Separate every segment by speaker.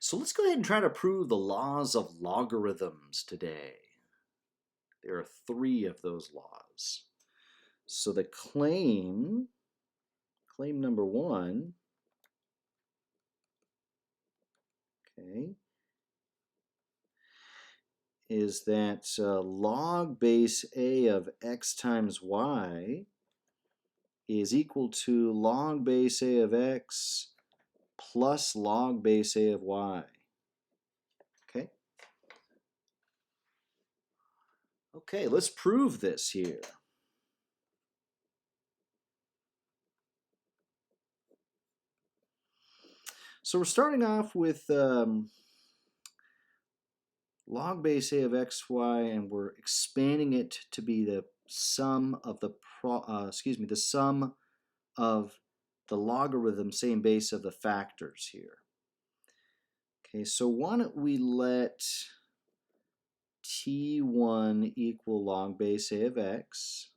Speaker 1: So let's go ahead and try to prove the laws of logarithms today. There are 3 of those laws. So the claim number 1, okay, is that log base a of x times y is equal to log base a of x plus log base a of y. Okay? Okay, let's prove this here. So we're starting off with log base a of xy, and we're expanding it to be the sum of the sum of the logarithm same base of the factors here. Okay, so why don't we let t1 equal log base a of x.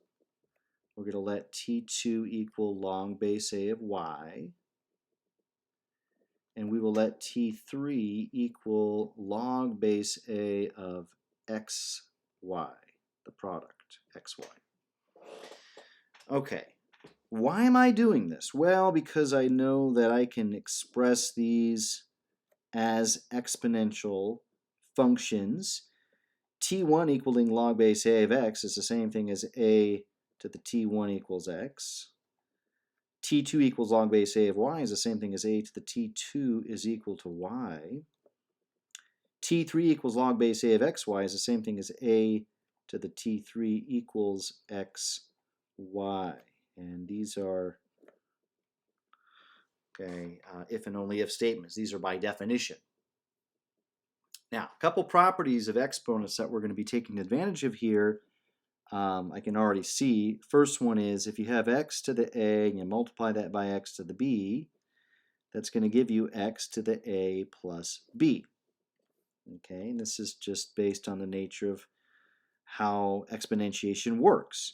Speaker 1: We're going to let t2 equal log base a of y. And we will let t3 equal log base a of xy, the product, xy. Okay, why am I doing this? Well, because I know that I can express these as exponential functions. T1 equaling log base a of x is the same thing as a to the t1 equals x. T2 equals log base a of y is the same thing as a to the t2 is equal to y. T3 equals log base a of xy is the same thing as a to the t3 equals xy. And these are, okay, if and only if statements. These are by definition. Now, a couple properties of exponents that we're going to be taking advantage of here, I can already see. First one is if you have x to the a and you multiply that by x to the b, that's going to give you x to the a plus b. Okay, and this is just based on the nature of how exponentiation works.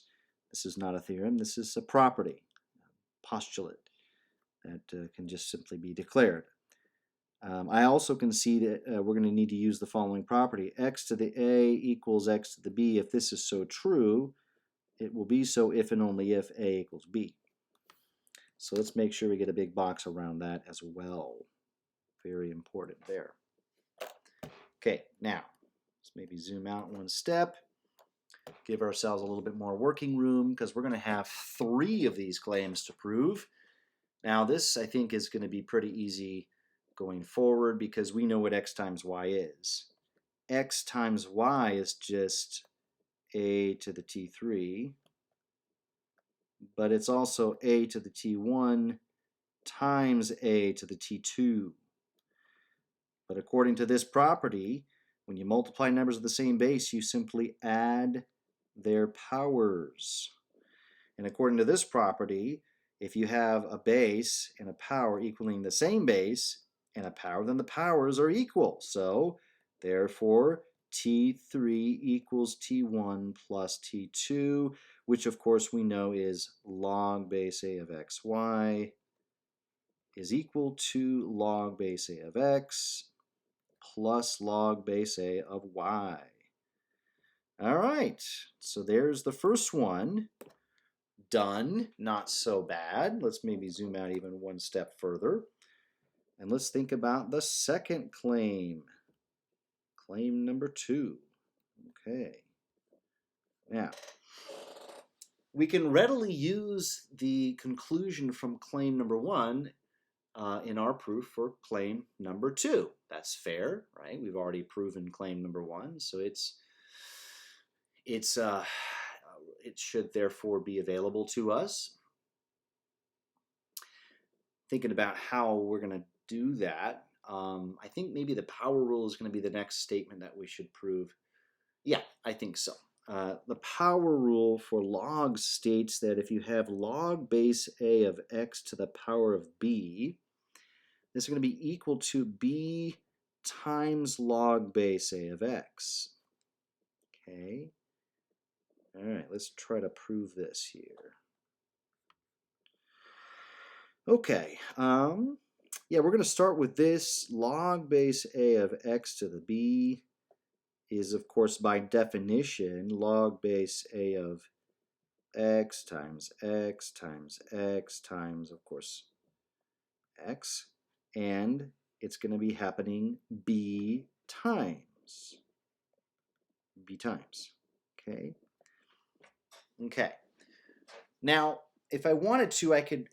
Speaker 1: This is not a theorem, this is a property, a postulate that can just simply be declared. I also can see that we're going to need to use the following property. X to the a equals x to the b. If this is so true, it will be so if and only if a equals b. So let's make sure we get a big box around that as well. Very important there. Okay, now let's maybe zoom out one step. Give ourselves a little bit more working room because we're going to have 3 of these claims to prove. Now this, I think, is going to be pretty easy going forward because we know what x times y is. X times y is just a to the t3, but it's also a to the t1 times a to the t2. But according to this property, when you multiply numbers of the same base, you simply add their powers. And according to this property, if you have a base and a power equaling the same base and a power, then the powers are equal. So therefore, t3 equals t1 plus t2, which of course we know is log base a of xy is equal to log base a of x plus log base a of y. All right, so there's the first one. Done, not so bad. Let's maybe zoom out even one step further. And let's think about the second claim. Claim number 2. Okay. Now, we can readily use the conclusion from claim number 1 in our proof for claim number 2. That's fair, right? We've already proven claim number 1, so it should therefore be available to us. Thinking about how we're going to do that, I think maybe the power rule is going to be the next statement that we should prove. Yeah, I think so. The power rule for logs states that if you have log base a of x to the power of b, this is going to be equal to b times log base a of x. Okay. All right, let's try to prove this here. Okay, Yeah, we're going to start with this. Log base a of x to the b is, of course, by definition, log base a of x times x times x times, of course, x. And it's going to be happening b times. B times. Okay? Okay. Now, if I wanted to, I could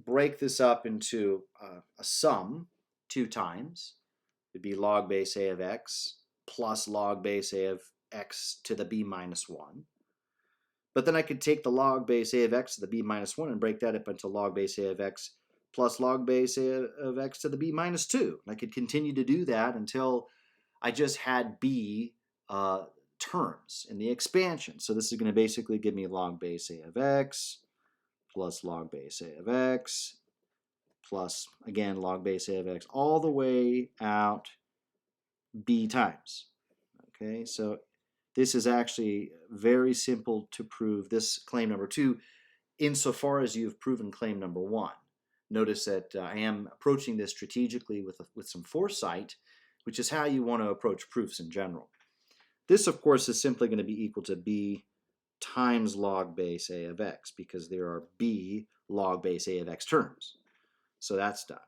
Speaker 1: break this up into a sum 2 times. It'd be log base a of x plus log base a of x to the b minus 1. But then I could take the log base a of x to the b minus 1 and break that up into log base a of x plus log base a of x to the b minus 2. And I could continue to do that until I just had b terms in the expansion. So this is going to basically give me log base a of x plus log base a of x plus, again, log base a of x all the way out b times. Okay, so this is actually very simple to prove, this claim number 2, insofar as you've proven claim number 1. Notice that I am approaching this strategically with some foresight, which is how you want to approach proofs in general. This, of course, is simply going to be equal to b times log base a of x, because there are b log base a of x terms. So that's done.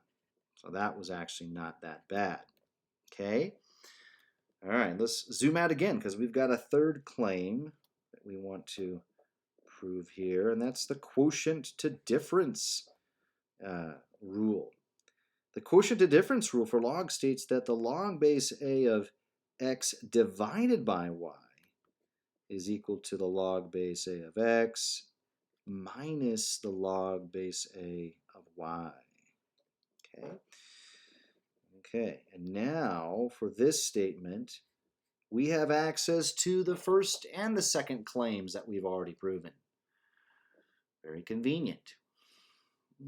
Speaker 1: So that was actually not that bad. Okay? All right, let's zoom out again, because we've got a third claim that we want to prove here, and that's the quotient to difference rule. The quotient to difference rule for log states that the log base a of x divided by y is equal to the log base a of x minus the log base a of y. Okay. Okay, and now for this statement, we have access to the first and the second claims that we've already proven. Very convenient.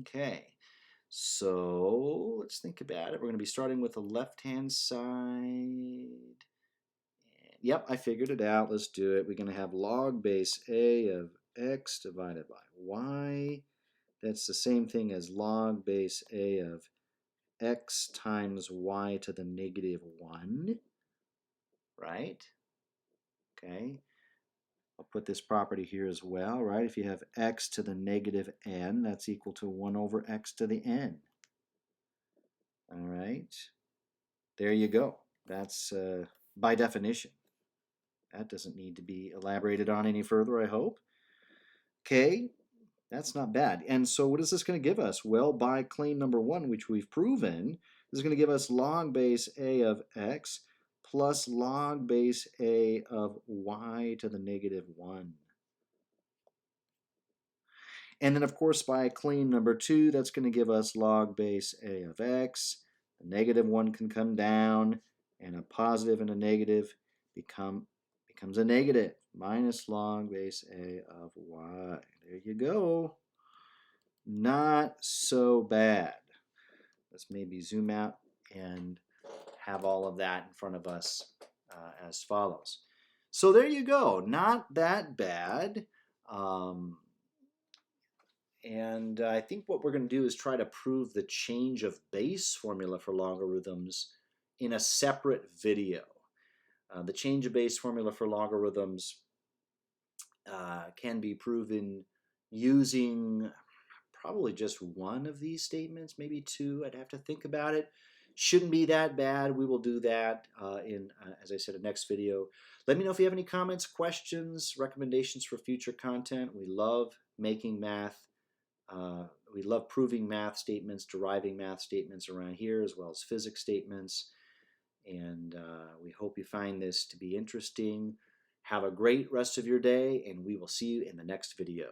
Speaker 1: Okay, so let's think about it. We're going to be starting with the left-hand side. Yep, I figured it out. Let's do it. We're going to have log base a of x divided by y. That's the same thing as log base a of x times y to the negative 1, right? Okay. I'll put this property here as well, right? If you have x to the negative n, that's equal to 1 over x to the n. All right. There you go. That's by definition. That doesn't need to be elaborated on any further, I hope. Okay, that's not bad. And so what is this going to give us? Well, by claim number 1, which we've proven, this is going to give us log base a of x plus log base a of y to the negative 1. And then, of course, by claim number 2, that's going to give us log base a of x. The negative 1 can come down, and a positive and a negative becomes a negative, minus log base a of y. There you go. Not so bad. Let's maybe zoom out and have all of that in front of us as follows. So there you go. Not that bad. And I think what we're going to do is try to prove the change of base formula for logarithms in a separate video. The change of base formula for logarithms can be proven using probably just one of these statements, maybe 2. I'd have to think about it. Shouldn't be that bad. We will do that in, as I said, a next video. Let me know if you have any comments, questions, recommendations for future content. We love making math. We love proving math statements, deriving math statements around here, as well as physics statements. And we hope you find this to be interesting. Have a great rest of your day, and we will see you in the next video.